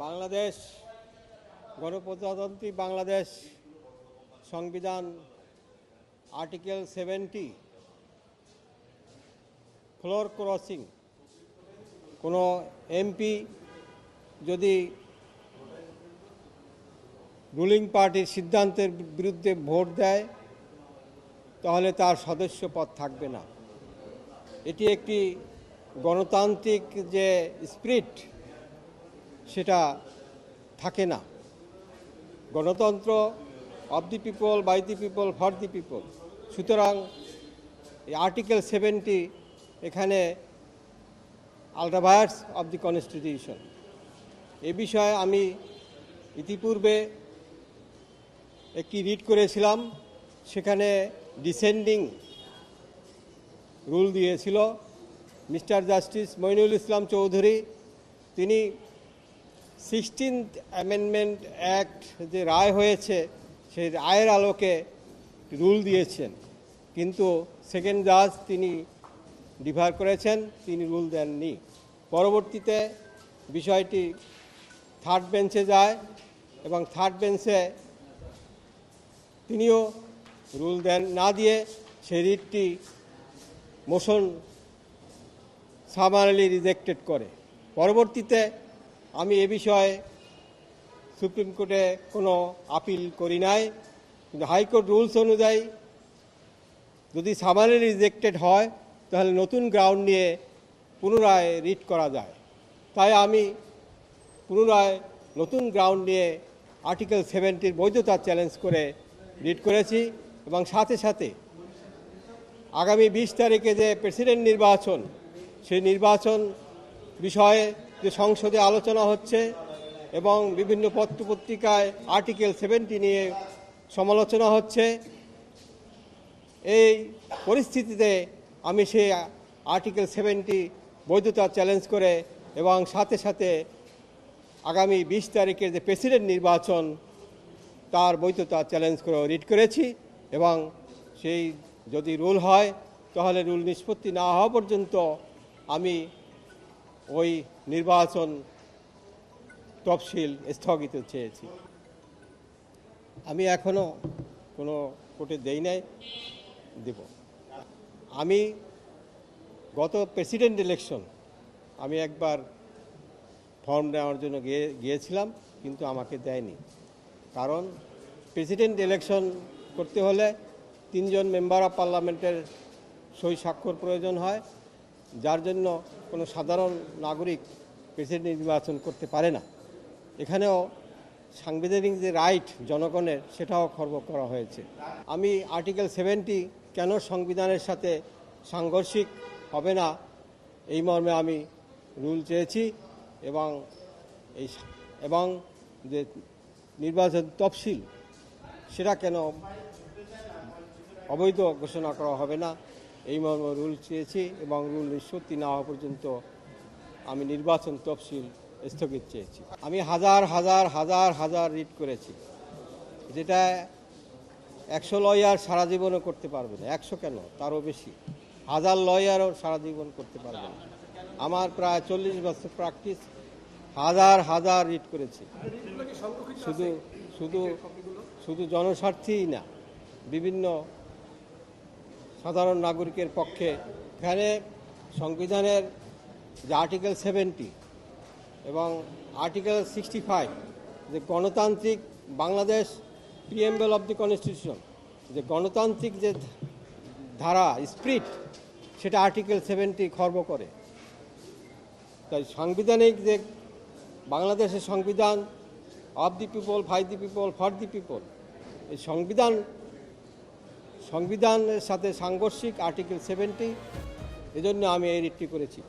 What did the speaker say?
বাংলাদেশ গণপ্রজাতন্ত্রী বাংলাদেশ সংবিধান article 70 floor crossing কোনো এমপি যদি রুলিং পার্টির সিদ্ধান্তের বিরুদ্ধে ভোট দেয় তাহলে তার সদস্য পদ থাকবে না। এটি একটি গণতান্ত্রিক যে স্পিরিট সেটা থাকে না। গণতন্ত্র of the people, by the people, for the people. সুতরাং এই আর্টিকেল 70 এখানে আল্ট্রাভায়ার্স অব দি কনস্টিটিউশন। এ বিষয়ে আমি ইতিপূর্বে একটি রিড করেছিলাম, সেখানে ডিসেন্ডিং রুল দিয়েছিল মিস্টার জাস্টিস মইনুল ইসলাম চৌধুরী। তিনি 16th অ্যামেন্ডমেন্ট অ্যাক্ট যে রায় হয়েছে সেই রায়ের আলোকে রুল দিয়েছেন, কিন্তু সেকেন্ড জাজ তিনি ডিফার করেছেন, তিনি রুল দেননি। পরবর্তীতে বিষয়টি থার্ড বেঞ্চে যায় এবং থার্ড বেঞ্চে তিনিও রুল দেন না দিয়ে সেই রিটটি মোশন সামারিলি রিজেক্টেড করে। পরবর্তীতে আমি এ বিষয়ে সুপ্রিম কোর্টে কোনো আপিল করি নাই, কিন্তু হাইকোর্ট রুলস অনুযায়ী যদি সামারিলি রিজেক্টেড হয় তাহলে নতুন গ্রাউন্ড নিয়ে পুনরায় রিট করা যায়। তাই আমি পুনরায় নতুন গ্রাউন্ড নিয়ে আর্টিকেল 70 বৈধতা চ্যালেঞ্জ করে রিট করেছি এবং সাথে সাথে আগামী 20 তারিখে যে প্রেসিডেন্ট নির্বাচন, সেই নির্বাচন বিষয়ে যে সংসদে আলোচনা হচ্ছে এবং বিভিন্ন পত্রপত্রিকায় আর্টিকেল 70 নিয়ে সমালোচনা হচ্ছে, এই পরিস্থিতিতে আমি সেই আর্টিকেল 70 বৈধতা চ্যালেঞ্জ করে এবং সাথে সাথে আগামী 20 তারিখের যে প্রেসিডেন্ট নির্বাচন তার বৈধতা চ্যালেঞ্জ করে রিট করেছি। এবং সেই যদি রুল হয় তাহলে রুল নিষ্পত্তি না হওয়া পর্যন্ত আমি ওই নির্বাচন তফসিল স্থগিত চেয়েছি। আমি এখনও কোনো কোর্টে দেই নাই, দেব। আমি গত প্রেসিডেন্ট ইলেকশন আমি একবার ফর্ম নেওয়ার জন্য গিয়েছিলাম, কিন্তু আমাকে দেয়নি। কারণ প্রেসিডেন্ট ইলেকশন করতে হলে 3 জন মেম্বার অফ পার্লামেন্টের সই স্বাক্ষর প্রয়োজন হয়, যার জন্য কোনো সাধারণ নাগরিক প্রেসিডেন্ট নির্বাচন করতে পারে না। এখানেও সাংবিধানিক যে রাইট জনগণের, সেটাও খর্ব করা হয়েছে। আমি আর্টিকেল 70 কেন সংবিধানের সাথে সাংঘর্ষিক হবে না এই মর্মে আমি রুল চেয়েছি এবং যে নির্বাচন তফসিল সেটা কেন অবৈধ ঘোষণা করা হবে না এই মর্মে রুল চেয়েছি এবং রুল নিষ্পত্তি না হওয়া পর্যন্ত আমি নির্বাচন তফসিল স্থগিত চেয়েছি। আমি হাজার হাজার হাজার হাজার রিট করেছি, যেটা 100 লয়ার সারা জীবনও করতে পারবে না। 100 কেন, তারও বেশি, 1000 লয়ারও সারা জীবন করতে পারবে না। আমার প্রায় 40 বছর প্র্যাকটিস, হাজার হাজার রিট করেছি। শুধু শুধু শুধু জনস্বার্থেই না, বিভিন্ন সাধারণ নাগরিকের পক্ষে। এখানে সংবিধানের যে আর্টিকেল 70 এবং আর্টিকেল 65 যে গণতান্ত্রিক Bangladesh preamble of the constitution, যে গণতান্ত্রিক যে ধারা স্পিরিট, সেটা আর্টিকেল 70 খর্ব করে। তাই সাংবিধানিক যে বাংলাদেশের সংবিধান of the people, by the people, for the people, এই সংবিধানের সাথে সাংঘর্ষিক আর্টিকেল 70, এজন্য আমি এই রিটটি করেছি।